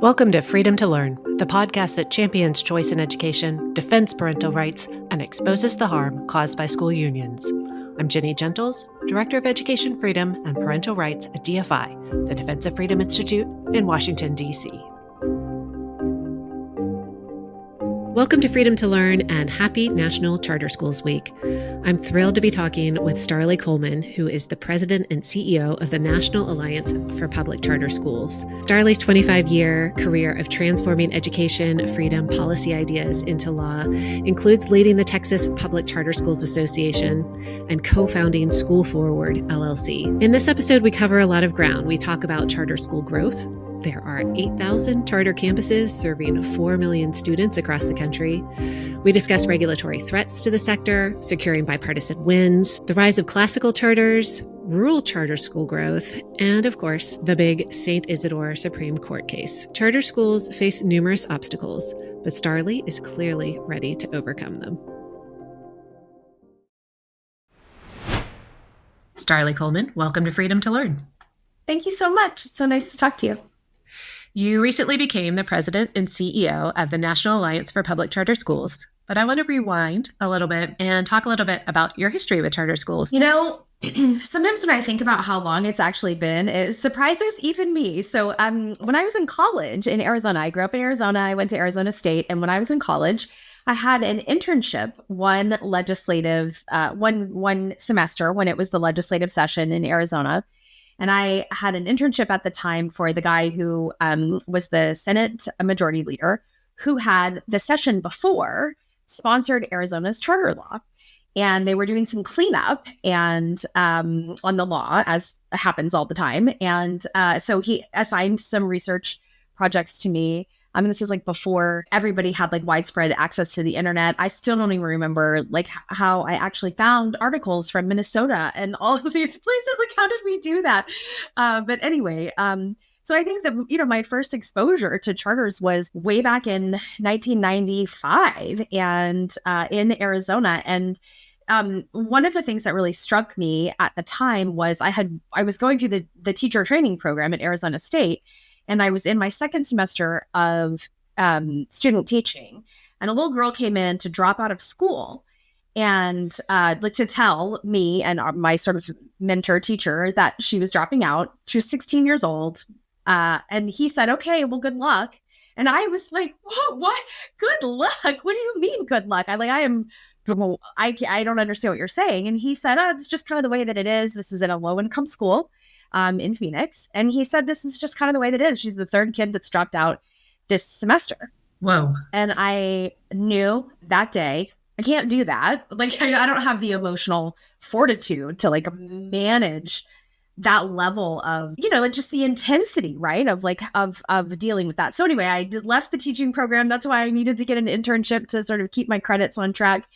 Welcome to Freedom to Learn, the podcast that champions choice in education, defends parental rights, and exposes the harm caused by school unions. I'm Jenny Gentles, Director of Education Freedom and Parental Rights at DFI, the Defense of Freedom Institute in Washington, D.C. Welcome to Freedom to Learn and happy National Charter Schools Week. I'm thrilled to be talking with Starlee Coleman, who is the president and CEO of the National Alliance for Public Charter Schools. Starlee's 25-year career of transforming education, freedom, policy ideas into law includes leading the Texas Public Charter Schools Association and co-founding School Forward, LLC. In this episode, we cover a lot of ground. We talk about charter school growth. There are 8,000 charter campuses serving 4 million students across the country. We discuss regulatory threats to the sector, securing bipartisan wins, the rise of classical charters, rural charter school growth, and of course, the big St. Isidore Supreme Court case. Charter schools face numerous obstacles, but Starlee is clearly ready to overcome them. Starlee Coleman, welcome to Freedom to Learn. Thank you so much. It's so nice to talk to you. You recently became the president and CEO of the National Alliance for Public Charter Schools, but I want to rewind a little bit and talk a little bit about your history with charter schools. You know, sometimes when I think about how long it's actually been, it surprises even me. So when I was in college in Arizona, I grew up in Arizona, I went to Arizona State, and when I was in college, I had an internship one semester when it was the legislative session in Arizona. And I had an internship at the time for the guy who was the Senate Majority Leader, who had the session before sponsored Arizona's charter law. And they were doing some cleanup and on the law, as happens all the time. And so he assigned some research projects to me. This is like before everybody had like widespread access to the internet. I still don't even remember like how I actually found articles from Minnesota and all of these places. Like, how did we do that? But anyway, so I think that, my first exposure to charters was way back in 1995 and in Arizona. And one of the things that really struck me at the time was I was going through the teacher training program at Arizona State. And I was in my second semester of student teaching, and a little girl came in to drop out of school and to tell me and my sort of mentor teacher that she was dropping out. She was 16 years old. And he said, "Okay, well, good luck." And I was like, what? Good luck? What do you mean good luck? I don't understand what you're saying. And he said, it's just kind of the way that it is. This was in a low income school in Phoenix. And he said, this is just kind of the way that it is. She's the third kid that's dropped out this semester. Whoa. And I knew that day, I can't do that. Like, I don't have the emotional fortitude to like manage that level of, like just the intensity, right? Of dealing with that. So anyway, I left the teaching program. That's why I needed to get an internship to sort of keep my credits on track.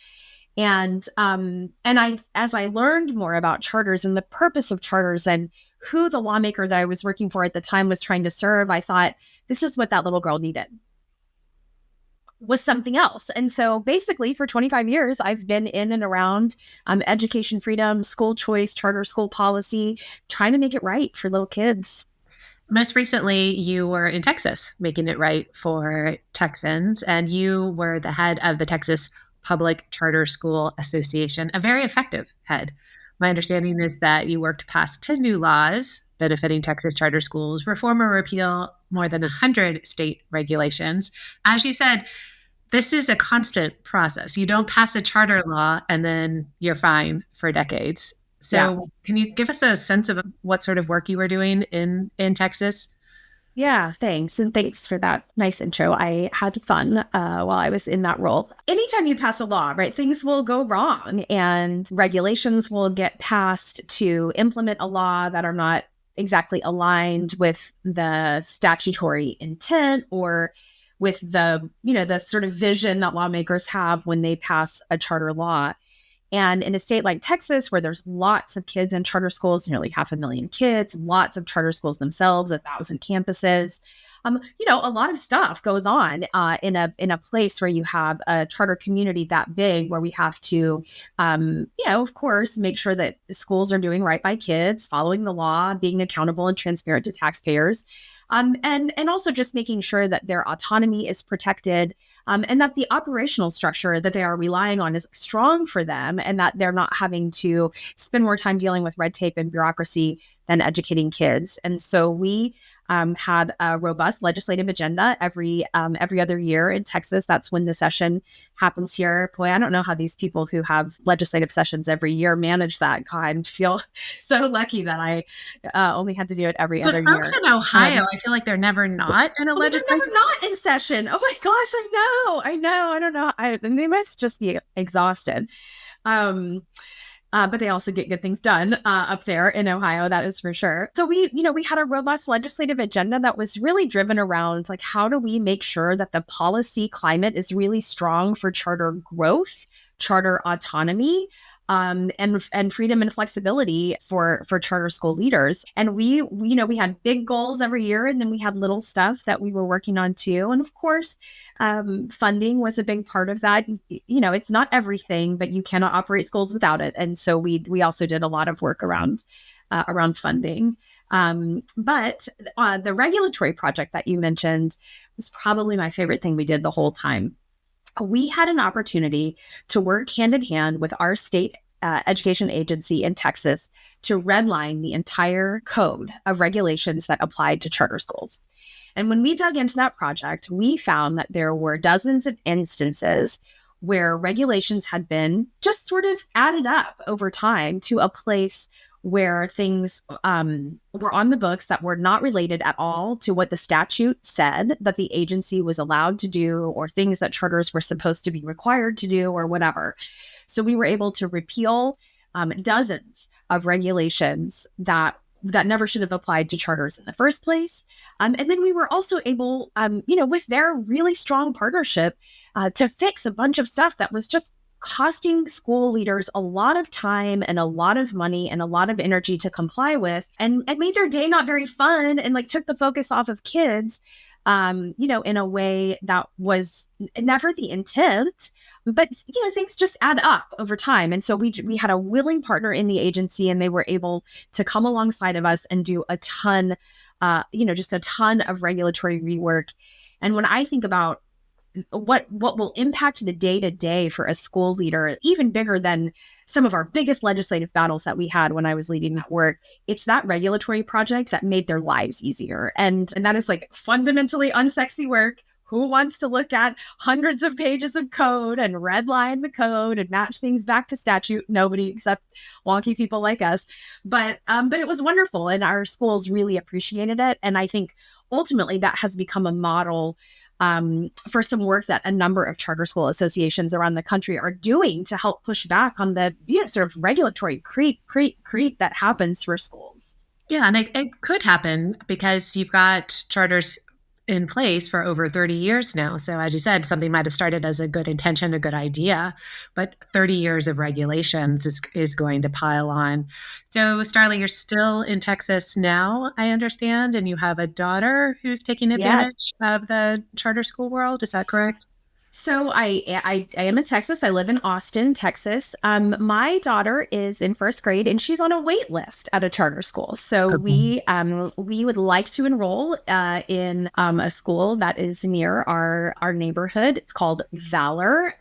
And as I learned more about charters and the purpose of charters and who the lawmaker that I was working for at the time was trying to serve, I thought, this is what that little girl needed, was something else. And so basically for 25 years, I've been in and around education freedom, school choice, charter school policy, trying to make it right for little kids. Most recently, you were in Texas, making it right for Texans, and you were the head of the Texas Public Charter School Association, a very effective head. My understanding is that you worked to pass 10 new laws benefiting Texas charter schools, reform or repeal more than 100 state regulations. As you said, this is a constant process. You don't pass a charter law and then you're fine for decades. So Can you give us a sense of what sort of work you were doing in Texas? Yeah, thanks. And thanks for that nice intro. I had fun while I was in that role. Anytime you pass a law, right, things will go wrong and regulations will get passed to implement a law that are not exactly aligned with the statutory intent or with the sort of vision that lawmakers have when they pass a charter law. And in a state like Texas, where there's lots of kids in charter schools, nearly 500,000 kids, lots of charter schools themselves, 1,000 campuses, a lot of stuff goes on in a place where you have a charter community that big, where we have to, of course, make sure that schools are doing right by kids, following the law, being accountable and transparent to taxpayers. and also just making sure that their autonomy is protected, and that the operational structure that they are relying on is strong for them, and that they're not having to spend more time dealing with red tape and bureaucracy than educating kids. And so we had a robust legislative agenda every other year in Texas. That's when the session happens here. Boy, I don't know how these people who have legislative sessions every year manage that. God, I feel so lucky that I only had to do it every other year. The folks in Ohio, I feel like they're never not in a legislative. They're never not in session. Oh my gosh, I know. I don't know. They must just be exhausted. But they also get good things done up there in Ohio, that is for sure. So we had a robust legislative agenda that was really driven around like, how do we make sure that the policy climate is really strong for charter growth, charter autonomy, and freedom and flexibility for charter school leaders. And we had big goals every year, and then we had little stuff that we were working on too. And of course, funding was a big part of that. It's not everything, but you cannot operate schools without it. And so we also did a lot of work around funding. But the regulatory project that you mentioned was probably my favorite thing we did the whole time. We had an opportunity to work hand in hand with our state education agency in Texas to redline the entire code of regulations that applied to charter schools. And when we dug into that project, we found that there were dozens of instances where regulations had been just sort of added up over time to a place where things were on the books that were not related at all to what the statute said that the agency was allowed to do, or things that charters were supposed to be required to do, or whatever. So we were able to repeal dozens of regulations that never should have applied to charters in the first place. And then we were also able, with their really strong partnership, to fix a bunch of stuff that was just costing school leaders a lot of time and a lot of money and a lot of energy to comply with, and made their day not very fun, and like took the focus off of kids, in a way that was never the intent. But, things just add up over time. And so we had a willing partner in the agency, and they were able to come alongside of us and do a ton, just a ton of regulatory rework. And when I think about what will impact the day-to-day for a school leader, even bigger than some of our biggest legislative battles that we had when I was leading that work, it's that regulatory project that made their lives easier. And that is like fundamentally unsexy work. Who wants to look at hundreds of pages of code and redline the code and match things back to statute? Nobody, except wonky people like us. But it was wonderful, and our schools really appreciated it. And I think ultimately that has become a model for some work that a number of charter school associations around the country are doing to help push back on the sort of regulatory creep that happens for schools. Yeah, and it could happen because you've got charters in place for over 30 years now. So as you said, something might have started as a good intention, a good idea, but 30 years of regulations is going to pile on. So Starlee, you're still in Texas now, I understand, and you have a daughter who's taking advantage of the charter school world. Is that correct? So I am in Texas. I live in Austin, Texas. My daughter is in first grade, and she's on a wait list at a charter school. So we would like to enroll in a school that is near our neighborhood. It's called Valor,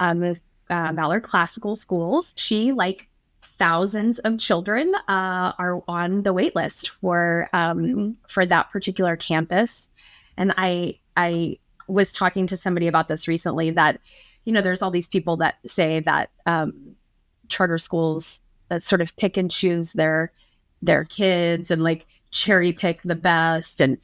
Valor Classical Schools. She, like thousands of children, are on the wait list for that particular campus. And I was talking to somebody about this recently, that, there's all these people that say that charter schools that sort of pick and choose their kids and like cherry pick the best and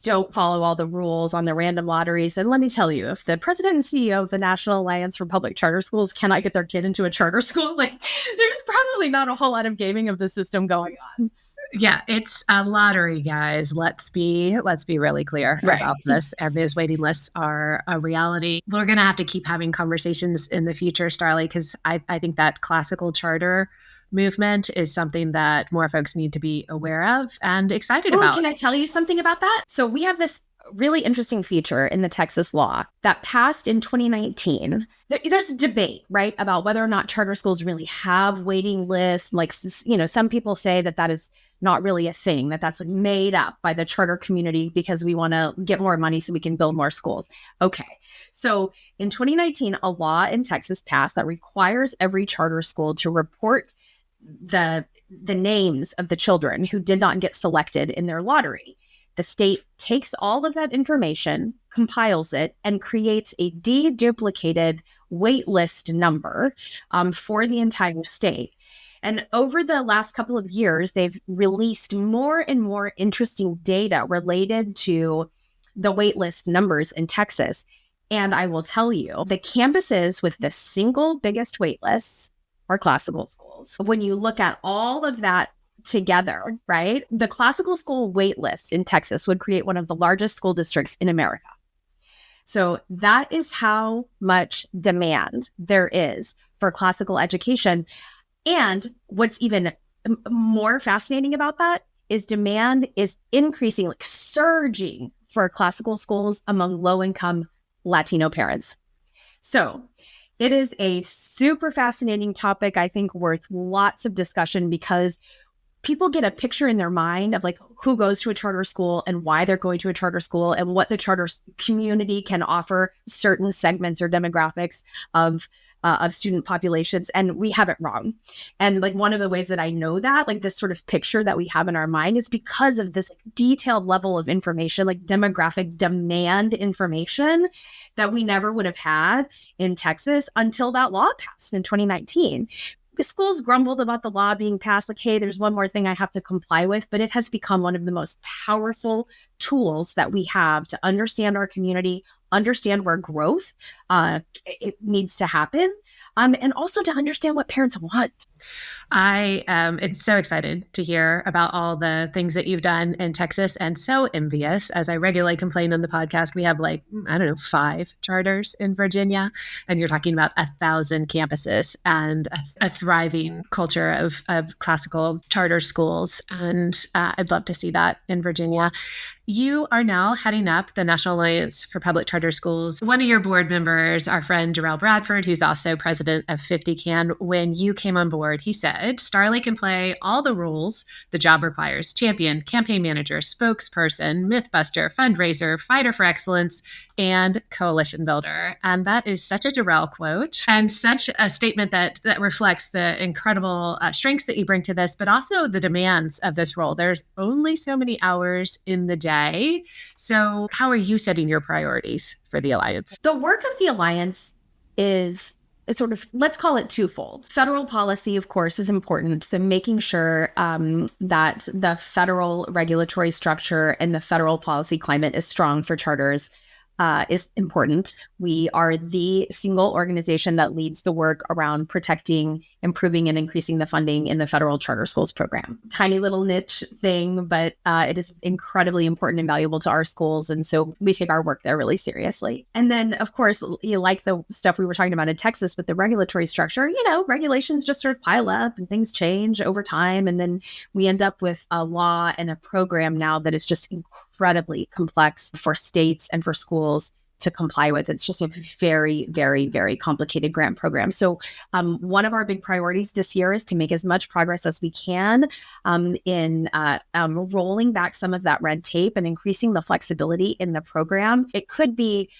don't follow all the rules on the random lotteries. And let me tell you, if the president and CEO of the National Alliance for Public Charter Schools cannot get their kid into a charter school, like there's probably not a whole lot of gaming of the system going on. Yeah, it's a lottery, guys. Let's be really clear about this. And those waiting lists are a reality. We're going to have to keep having conversations in the future, Starlee, because I think that classical charter movement is something that more folks need to be aware of and excited about. Can I tell you something about that? So we have this really interesting feature in the Texas law that passed in 2019. There's a debate, right, about whether or not charter schools really have waiting lists. Like, some people say that is not really a thing, that's like made up by the charter community because we want to get more money so we can build more schools. Okay. So in 2019, a law in Texas passed that requires every charter school to report the names of the children who did not get selected in their lottery. The state takes all of that information, compiles it, and creates a deduplicated wait list number for the entire state. And over the last couple of years, they've released more and more interesting data related to the waitlist numbers in Texas. And I will tell you, the campuses with the single biggest waitlists are classical schools. When you look at all of that together, right, the classical school waitlist in Texas would create one of the largest school districts in America. So that is how much demand there is for classical education. And what's even more fascinating about that is demand is increasing, like surging for classical schools among low-income Latino parents. So it is a super fascinating topic, I think worth lots of discussion, because people get a picture in their mind of like who goes to a charter school and why they're going to a charter school and what the charter community can offer certain segments or demographics of student populations, and we have it wrong. And like one of the ways that I know that, like this sort of picture that we have in our mind, is because of this detailed level of information, like demographic demand information that we never would have had in Texas until that law passed in 2019. The schools grumbled about the law being passed, like, hey, there's one more thing I have to comply with, but it has become one of the most powerful tools that we have to understand our community, understand where growth it needs to happen, and also to understand what parents want. I am so excited to hear about all the things that you've done in Texas, and so envious. As I regularly complain on the podcast, we have 5 charters in Virginia, and you're talking about 1,000 campuses and a thriving culture of classical charter schools. And I'd love to see that in Virginia. You are now heading up the National Alliance for Public Charter Schools. One of your board members, our friend Darrell Bradford, who's also president of 50CAN, when you came on board, he said, Starlee can play all the roles the job requires: champion, campaign manager, spokesperson, mythbuster, fundraiser, fighter for excellence, and coalition builder. And that is such a Darrell quote and such a statement that reflects the incredible strengths that you bring to this, but also the demands of this role. There's only so many hours in the day. So how are you setting your priorities for the Alliance? The work of the Alliance is sort of, let's call it twofold. Federal policy, of course, is important. So making sure that the federal regulatory structure and the federal policy climate is strong for charters is important. We are the single organization that leads the work around protecting, improving, and increasing the funding in the federal charter schools program. Tiny little niche thing, but it is incredibly important and valuable to our schools. And so we take our work there really seriously. And then, of course, you like the stuff we were talking about in Texas with the regulatory structure, regulations just sort of pile up and things change over time. And then we end up with a law and a program now that is just incredibly complex for states and for schools to comply with. It's just a very, very, very complicated grant program. So one of our big priorities this year is to make as much progress as we can in rolling back some of that red tape and increasing the flexibility in the program. It could be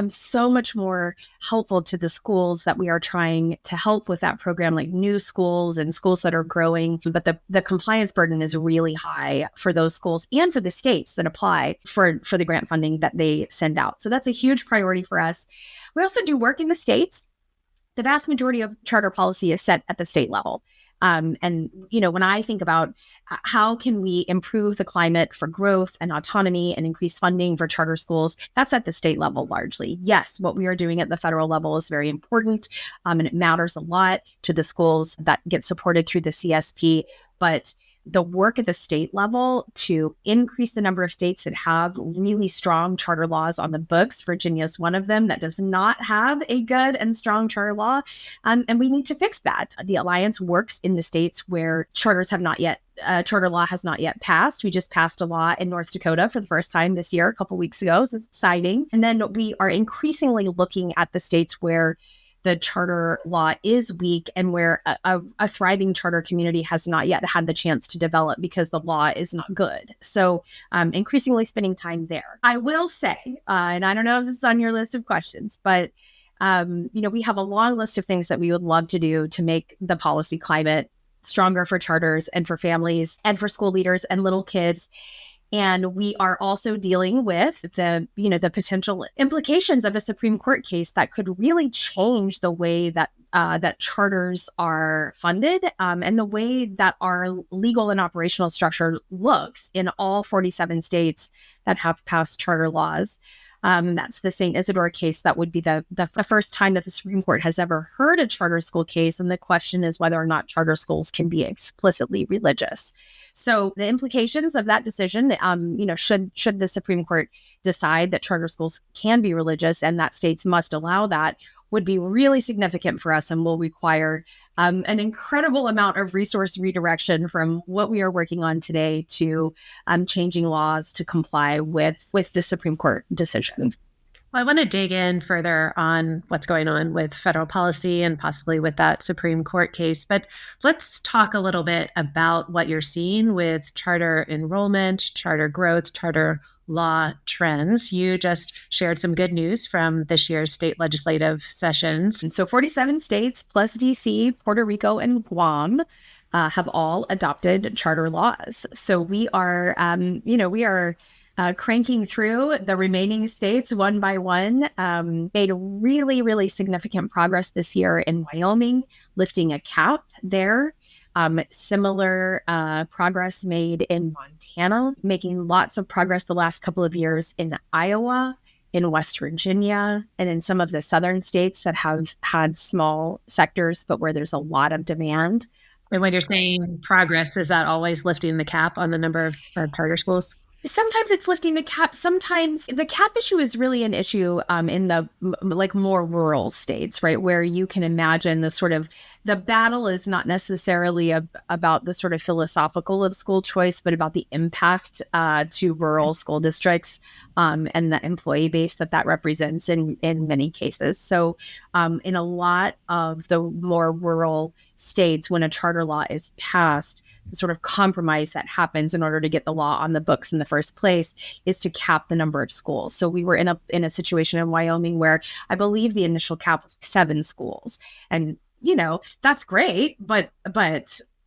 so much more helpful to the schools that we are trying to help with that program, like new schools and schools that are growing. But the compliance burden is really high for those schools and for the states that apply for the grant funding that they send out. So that's a huge priority for us. We also do work in the states. The vast majority of charter policy is set at the state level. And when I think about how can we improve the climate for growth and autonomy and increase funding for charter schools, that's at the state level largely. Yes, what we are doing at the federal level is very important, and it matters a lot to the schools that get supported through the CSP. But the work at the state level to increase the number of states that have really strong charter laws on the books. Virginia is one of them that does not have a good and strong charter law. And we need to fix that. The Alliance works in the states where charter law has not yet passed. We just passed a law in North Dakota for the first time this year, a couple of weeks ago. So it's exciting. And then we are increasingly looking at the states where the charter law is weak and where a thriving charter community has not yet had the chance to develop because the law is not good. So increasingly spending time there. I will say, and I don't know if this is on your list of questions, but we have a long list of things that we would love to do to make the policy climate stronger for charters and for families and for school leaders and little kids. And we are also dealing with the potential implications of a Supreme Court case that could really change the way that that charters are funded and the way that our legal and operational structure looks in all 47 states that have passed charter laws. That's the St. Isidore case. That would be the first time that the Supreme Court has ever heard a charter school case. And the question is whether or not charter schools can be explicitly religious. So the implications of that decision, should the Supreme Court decide that charter schools can be religious and that states must allow that, would be really significant for us and will require an incredible amount of resource redirection from what we are working on today to changing laws to comply with the Supreme Court decision. Well, I want to dig in further on what's going on with federal policy and possibly with that Supreme Court case. But let's talk a little bit about what you're seeing with charter enrollment, charter growth, charter law trends. You just shared some good news from this year's state legislative sessions. And so 47 states plus DC, Puerto Rico, and Guam have all adopted charter laws. So we are, cranking through the remaining states one by one. Made really, really significant progress this year in Wyoming, lifting a cap there. Similar progress made in Montana, making lots of progress the last couple of years in Iowa, in West Virginia, and in some of the southern states that have had small sectors, but where there's a lot of demand. And when you're saying progress, is that always lifting the cap on the number of charter schools? Sometimes it's lifting the cap. Sometimes the cap issue is really an issue in the more rural states, right? Where you can imagine the battle is not necessarily about the sort of philosophical of school choice, but about the impact to rural school districts and the employee base that represents in many cases. So in a lot of the more rural states, when a charter law is passed, the sort of compromise that happens in order to get the law on the books in the first place is to cap the number of schools. So we were in a situation in Wyoming where I believe the initial cap was 7 schools. And, that's great, but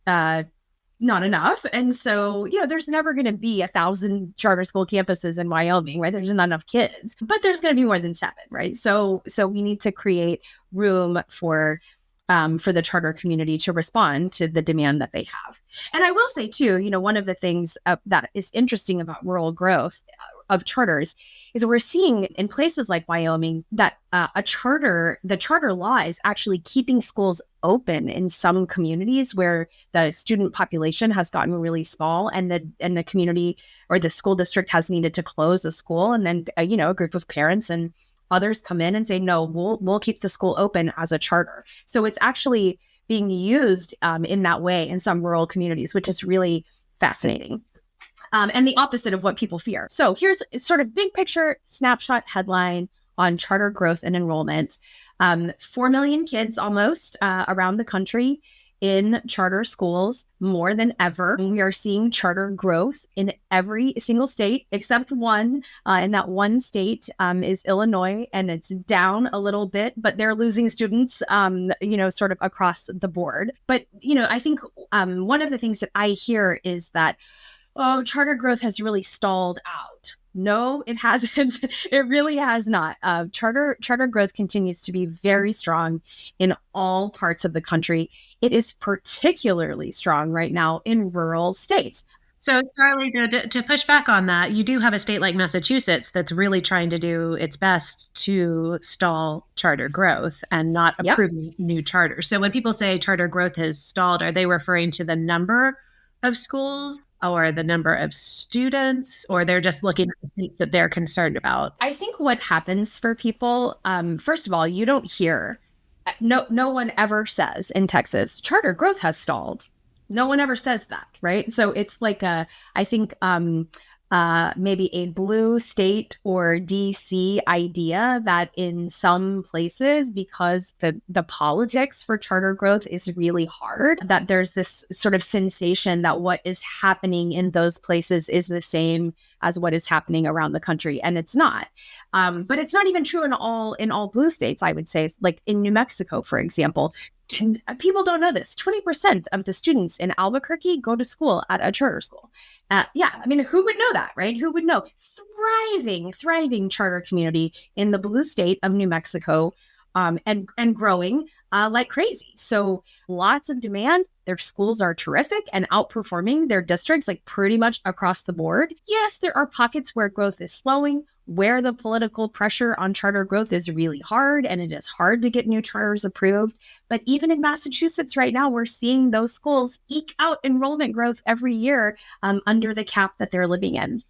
not enough. And so, there's never going to be 1,000 charter school campuses in Wyoming, right? There's not enough kids, but there's going to be more than 7, right? So we need to create room for the charter community to respond to the demand that they have. And I will say too, one of the things that is interesting about rural growth of charters is that we're seeing in places like Wyoming that the charter law is actually keeping schools open in some communities where the student population has gotten really small and the community or the school district has needed to close a school. And then, a group of parents and others come in and say, no, we'll keep the school open as a charter. So it's actually being used in that way in some rural communities, which is really fascinating. And the opposite of what people fear. So here's sort of big picture snapshot headline on charter growth and enrollment. 4 million kids almost around the country in charter schools, more than ever. We are seeing charter growth in every single state except one. And that one state is Illinois, and it's down a little bit, but they're losing students, sort of across the board. But, I think one of the things that I hear is that, charter growth has really stalled out. No, it hasn't. It really has not. Charter growth continues to be very strong in all parts of the country. It is particularly strong right now in rural states. So, Starlee, to push back on that, you do have a state like Massachusetts that's really trying to do its best to stall charter growth and not approve new charters. So when people say charter growth has stalled, are they referring to the number of schools or the number of students, or they're just looking at the states that they're concerned about? I think what happens for people, first of all, you don't hear, no one ever says in Texas, charter growth has stalled. No one ever says that, right? So it's like I think maybe a blue state or DC idea that in some places, because the politics for charter growth is really hard, that there's this sort of sensation that what is happening in those places is the same as what is happening around the country, and it's not. But it's not even true in all blue states. I would say, like in New Mexico, for example. People don't know this. 20% of the students in Albuquerque go to school at a charter school. Yeah, I mean, who would know that, right? Who would know? Thriving charter community in the blue state of New Mexico, and growing like crazy. So lots of demand. Their schools are terrific and outperforming their districts like pretty much across the board. Yes, there are pockets where growth is slowing, where the political pressure on charter growth is really hard, and it is hard to get new charters approved. But even in Massachusetts right now, we're seeing those schools eke out enrollment growth every year under the cap that they're living in.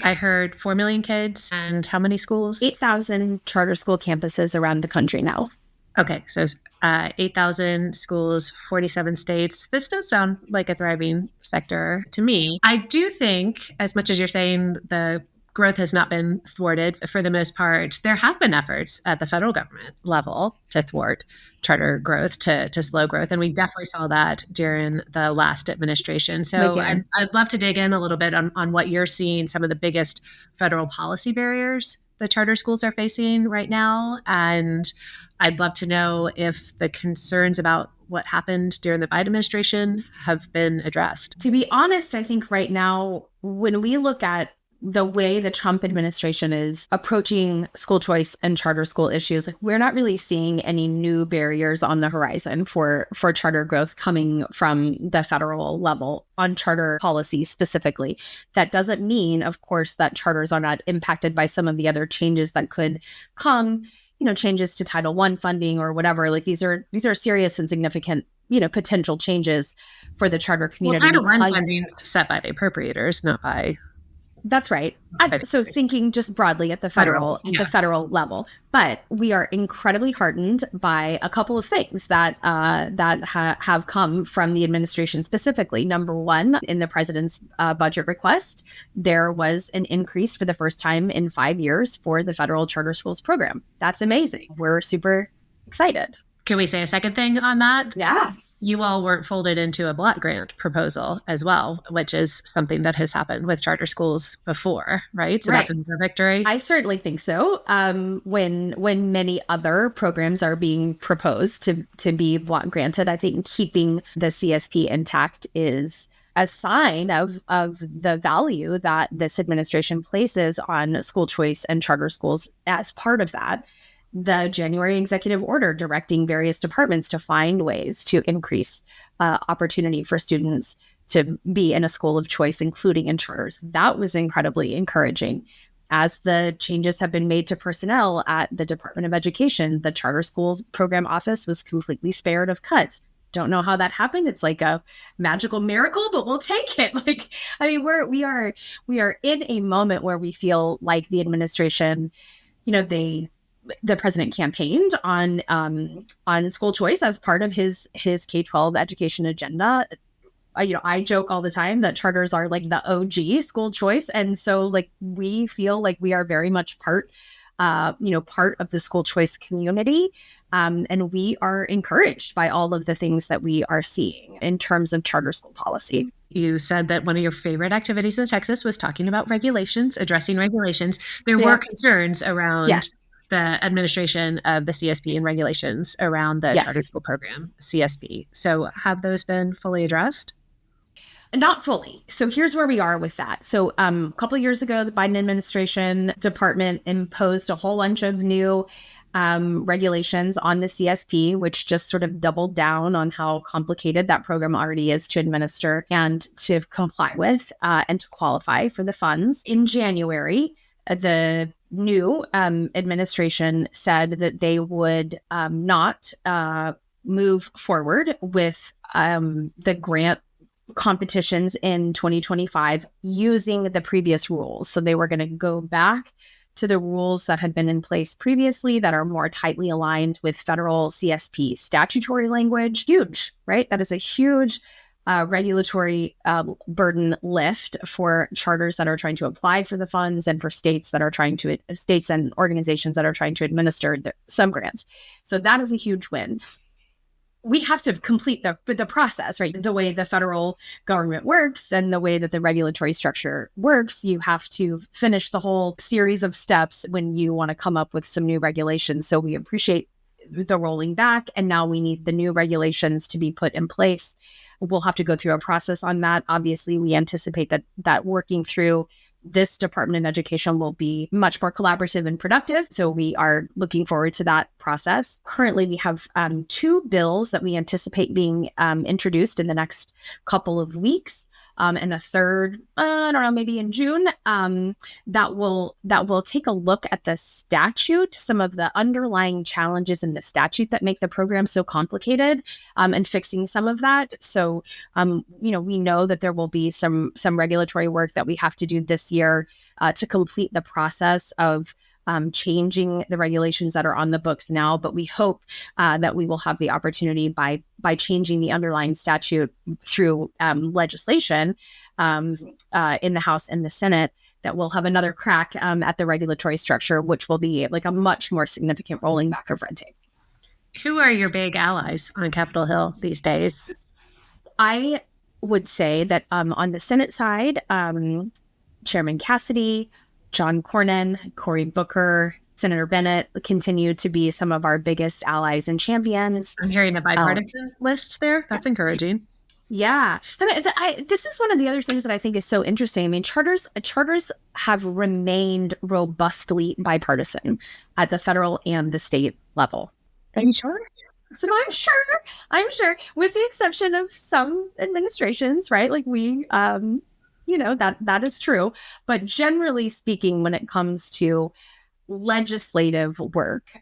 I heard 4 million kids and how many schools? 8,000 charter school campuses around the country now. Okay, so 8,000 schools, 47 states. This does sound like a thriving sector to me. I do think, as much as you're saying the growth has not been thwarted for the most part, there have been efforts at the federal government level to thwart charter growth, to slow growth. And we definitely saw that during the last administration. So I'd love to dig in a little bit on what you're seeing, some of the biggest federal policy barriers the charter schools are facing right now. And I'd love to know if the concerns about what happened during the Biden administration have been addressed. To be honest, I think right now, when we look at the way the Trump administration is approaching school choice and charter school issues, like we're not really seeing any new barriers on the horizon for charter growth coming from the federal level on charter policy specifically. That doesn't mean, of course, that charters are not impacted by some of the other changes that could come, changes to Title I funding or whatever. Like these are serious and significant, potential changes for the charter community. Well, Title I funding set by the appropriators, not by. That's right. So thinking just broadly at the federal level, but we are incredibly heartened by a couple of things that have come from the administration specifically. Number one, in the president's budget request, there was an increase for the first time in 5 years for the federal charter schools program. That's amazing. We're super excited. Can we say a second thing on that? Yeah. You all weren't folded into a block grant proposal as well, which is something that has happened with charter schools before, right? So That's another victory. I certainly think so. When many other programs are being proposed to be block granted, I think keeping the CSP intact is a sign of the value that this administration places on school choice and charter schools as part of that. The January executive order directing various departments to find ways to increase opportunity for students to be in a school of choice, including in charters. That was incredibly encouraging. As the changes have been made to personnel at the Department of Education, the charter schools program office was completely spared of cuts. Don't know how that happened. It's like a magical miracle, but we'll take it. We are in a moment where we feel like the administration, the president campaigned on school choice as part of his K-12 education agenda. I joke all the time that charters are like the OG school choice, and so like we feel like we are very much part of the school choice community, and we are encouraged by all of the things that we are seeing in terms of charter school policy. You said that one of your favorite activities in Texas was talking about regulations, addressing regulations. There were concerns around the administration of the CSP and regulations around the charter school program, CSP. So have those been fully addressed? Not fully. So here's where we are with that. So a couple of years ago, the Biden administration department imposed a whole bunch of new regulations on the CSP, which just sort of doubled down on how complicated that program already is to administer and to comply with and to qualify for the funds. In January, the new administration said that they would not move forward with the grant competitions in 2025 using the previous rules. So they were going to go back to the rules that had been in place previously that are more tightly aligned with federal CSP statutory language. Huge, right? That is a huge regulatory burden lift for charters that are trying to apply for the funds and for states and organizations that are trying to administer some grants. So that is a huge win. We have to complete the process, right? The way the federal government works and the way that the regulatory structure works, you have to finish the whole series of steps when you want to come up with some new regulations. So we appreciate the rolling back, and now we need the new regulations to be put in place. We'll have to go through a process on that. Obviously, we anticipate that working through this Department of Education will be much more collaborative and productive. So we are looking forward to that process. Currently, we have 2 bills that we anticipate being introduced in the next couple of weeks. And a third, I don't know, maybe in June, that will take a look at the statute, some of the underlying challenges in the statute that make the program so complicated, and fixing some of that. So, we know that there will be some regulatory work that we have to do this year to complete the process of changing the regulations that are on the books now, but we hope that we will have the opportunity by changing the underlying statute through legislation in the House and the Senate, that we'll have another crack at the regulatory structure, which will be like a much more significant rolling back of red tape. Who are your big allies on Capitol Hill these days? I would say that on the Senate side, Chairman Cassidy, John Cornyn, Cory Booker, Senator Bennett continue to be some of our biggest allies and champions. I'm hearing a bipartisan list there. That's encouraging. Yeah. This is one of the other things that I think is so interesting. I mean, charters have remained robustly bipartisan at the federal and the state level. Are you sure? So I'm sure, with the exception of some administrations, right? Like we, that is true. But generally speaking, when it comes to legislative work,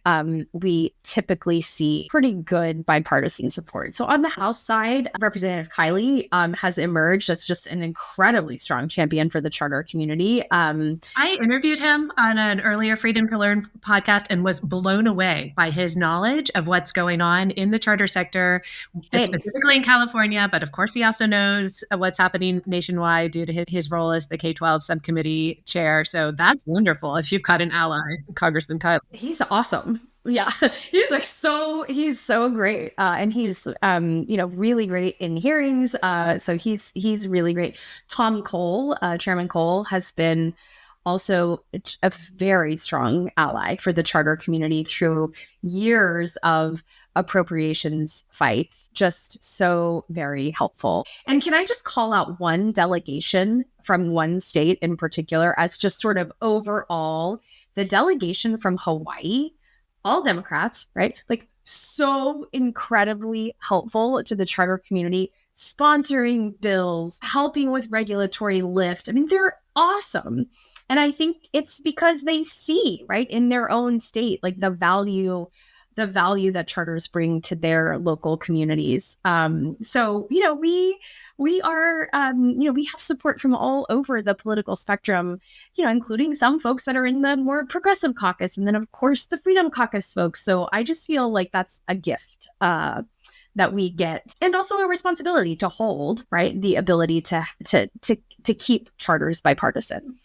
we typically see pretty good bipartisan support. So on the House side, Representative Kiley has emerged as just an incredibly strong champion for the charter community. I interviewed him on an earlier Freedom to Learn podcast and was blown away by his knowledge of what's going on in the charter sector, specifically in California. But of course, he also knows what's happening nationwide due to his role as the K-12 subcommittee chair. So that's wonderful if you've got an ally. Congressman Kyle. He's awesome. Yeah. He's so great. And he's, really great in hearings. So he's really great. Tom Cole, Chairman Cole, has been also a very strong ally for the charter community through years of appropriations fights. Just so very helpful. And can I just call out one delegation from one state in particular as just sort of overall, the delegation from Hawaii, all Democrats, right? Like so incredibly helpful to the charter community, sponsoring bills, helping with regulatory lift. I mean, they're awesome. And I think it's because they see, right, in their own state, like the value that charters bring to their local communities. So, we are, we have support from all over the political spectrum, including some folks that are in the more progressive caucus, and then of course the Freedom Caucus folks. So I just feel like that's a gift that we get, and also a responsibility to hold, right, the ability to keep charters bipartisan.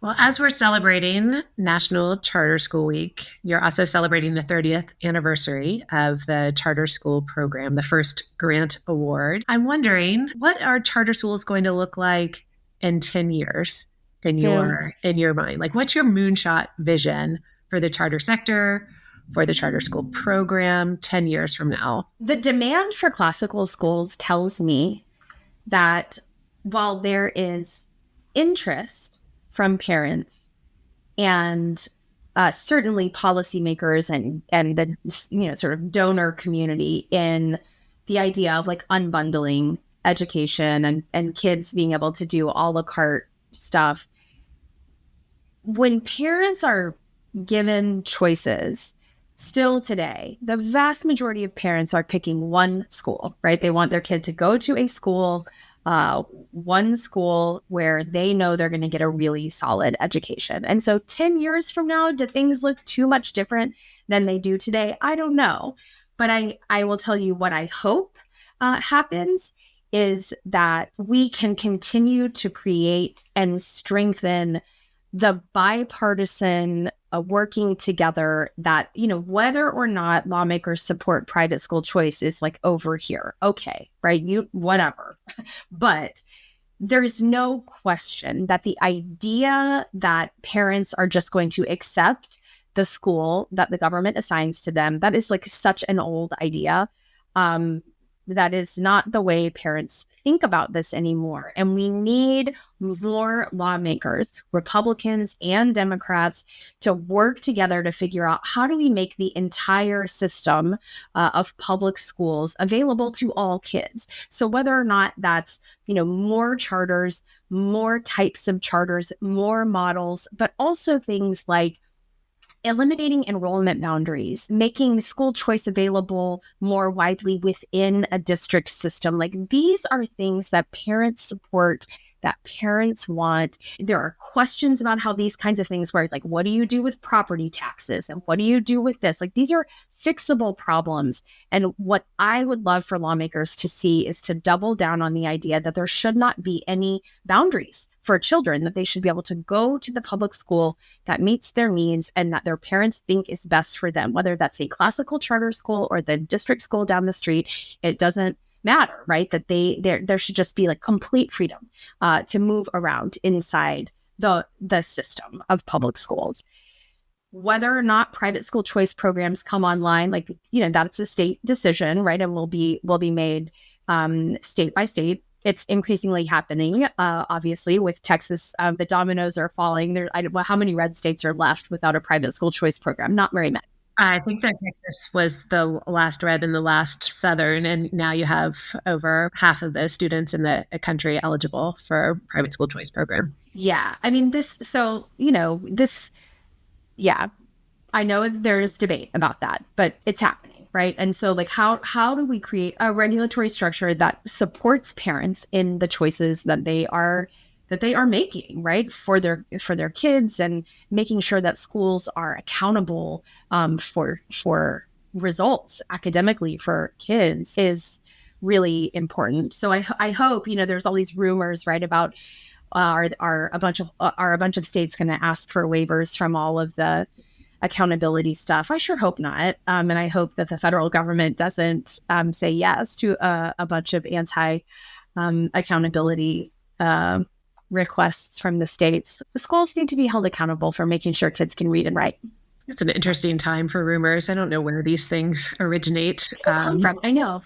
Well, as we're celebrating National Charter School Week, you're also celebrating the 30th anniversary of the charter school program, the first grant award. I'm wondering, what are charter schools going to look like in 10 years in your mind? Like, what's your moonshot vision for the charter sector, for the charter school program 10 years from now? The demand for classical schools tells me that while there is interest from parents and certainly policymakers and the sort of donor community in the idea of like unbundling education and kids being able to do a la carte stuff, when parents are given choices, still today, the vast majority of parents are picking one school, right? They want their kid to go to a school one school where they know they're going to get a really solid education. And so 10 years from now, do things look too much different than they do today? I don't know. But I will tell you what I hope happens is that we can continue to create and strengthen the bipartisan working together that, whether or not lawmakers support private school choice is like over here. Okay, right? Whatever. But there's no question that the idea that parents are just going to accept the school that the government assigns to them, that is like such an old idea. That is not the way parents think about this anymore. And we need more lawmakers, Republicans and Democrats, to work together to figure out how do we make the entire system of public schools available to all kids. So whether or not that's, more charters, more types of charters, more models, but also things like eliminating enrollment boundaries, making school choice available more widely within a district system. Like these are things that parents support, that parents want. There are questions about how these kinds of things work. Like, what do you do with property taxes? And what do you do with this? Like, these are fixable problems. And what I would love for lawmakers to see is to double down on the idea that there should not be any boundaries for children, that they should be able to go to the public school that meets their needs and that their parents think is best for them, whether that's a classical charter school or the district school down the street. It doesn't matter, right? That there should just be like complete freedom to move around inside the system of public schools. Whether or not private school choice programs come online, like, that's a state decision, right? And will be made state by state. It's increasingly happening, obviously, with Texas. The dominoes are falling. How many red states are left without a private school choice program? Not very many. I think that Texas was the last red and the last southern, and now you have over half of the students in the country eligible for a private school choice program. Yeah. I mean, yeah, I know there's debate about that, but it's happening. Right. And so like, how do we create a regulatory structure that supports parents in the choices that they are making, right, for their kids, and making sure that schools are accountable for results academically for kids is really important. So I hope, there's all these rumors, right, about are a bunch of states going to ask for waivers from all of the accountability stuff. I sure hope not. And I hope that the federal government doesn't say yes to a bunch of accountability requests from the states. The schools need to be held accountable for making sure kids can read and write. It's an interesting time for rumors. I don't know where these things originate from. I know.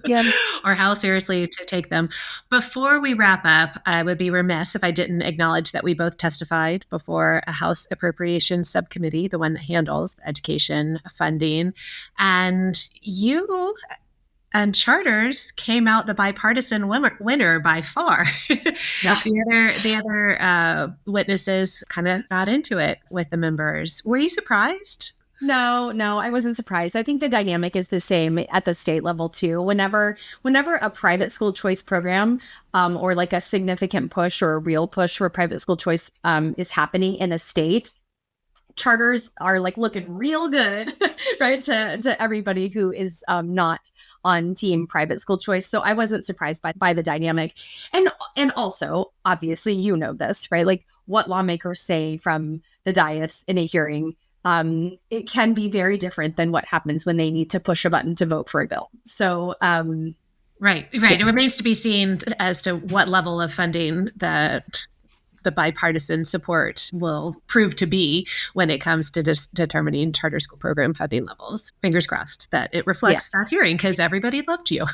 Yeah. Or how seriously to take them. Before we wrap up, I would be remiss if I didn't acknowledge that we both testified before a House Appropriations Subcommittee, the one that handles education funding. And you and charters came out the bipartisan winner by far. Yeah. The other witnesses kind of got into it with the members. Were you surprised? No, I wasn't surprised. I think the dynamic is the same at the state level too. Whenever a private school choice program or like a significant push or a real push for private school choice is happening in a state, charters are like looking real good, right, to everybody who is not on team private school choice. So I wasn't surprised by the dynamic. And also, obviously, this, right? Like what lawmakers say from the dais in a hearing, it can be very different than what happens when they need to push a button to vote for a bill. So, Right. Yeah. It remains to be seen as to what level of funding that the bipartisan support will prove to be when it comes to determining charter school program funding levels. Fingers crossed that it reflects that hearing, because everybody loved you.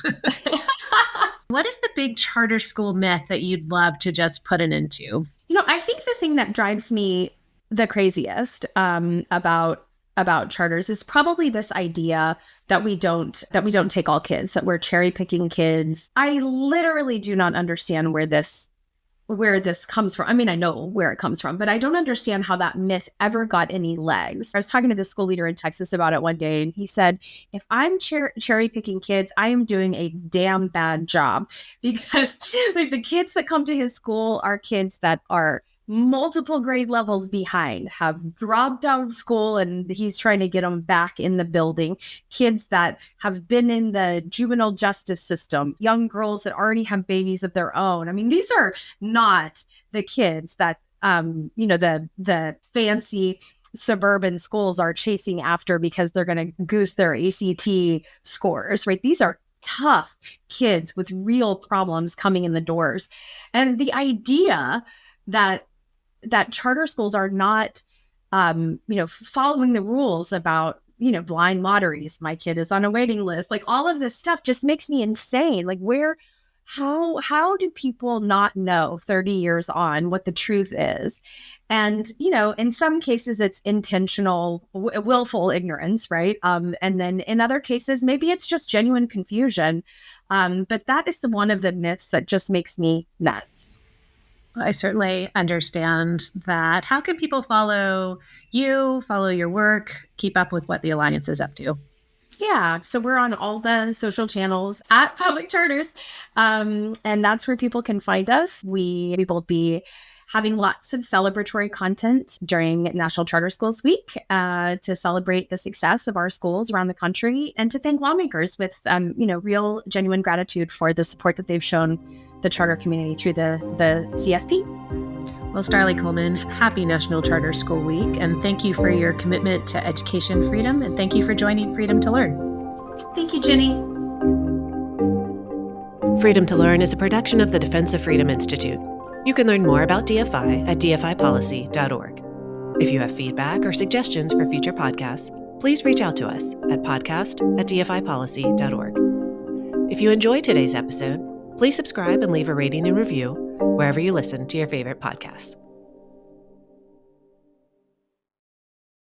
What is the big charter school myth that you'd love to just put an end to? I think the thing that drives me the craziest about charters is probably this idea that we don't take all kids, that we're cherry picking kids. I literally do not understand where this where this comes from. I mean, I know where it comes from, but I don't understand how that myth ever got any legs. I was talking to this school leader in Texas about it one day, and he said, if I'm cherry picking kids, I am doing a damn bad job, because like the kids that come to his school are kids that are multiple grade levels behind, have dropped out of school, and he's trying to get them back in the building. Kids that have been in the juvenile justice system, young girls that already have babies of their own. I mean, these are not the kids that, the fancy suburban schools are chasing after because they're going to goose their ACT scores, right? These are tough kids with real problems coming in the doors. And the idea that charter schools are not, following the rules about, blind lotteries. My kid is on a waiting list. Like, all of this stuff just makes me insane. Like, how do people not know 30 years on what the truth is? And, in some cases it's intentional, willful ignorance, right? And then in other cases, maybe it's just genuine confusion. But that is one of the myths that just makes me nuts. I certainly understand that. How can people follow you, follow your work, keep up with what the Alliance is up to? Yeah, so we're on all the social channels at Public Charters, and that's where people can find us. We will be having lots of celebratory content during National Charter Schools Week to celebrate the success of our schools around the country, and to thank lawmakers with, real, genuine gratitude for the support that they've shown the charter community through the CSP. Well, Starlee Coleman, happy National Charter School Week, and thank you for your commitment to education freedom, and thank you for joining Freedom to Learn. Thank you, Jenny. Freedom to Learn is a production of the Defense of Freedom Institute. You can learn more about DFI at dfipolicy.org. If you have feedback or suggestions for future podcasts, please reach out to us at podcast@dfipolicy.org. If you enjoyed today's episode, please subscribe and leave a rating and review wherever you listen to your favorite podcasts.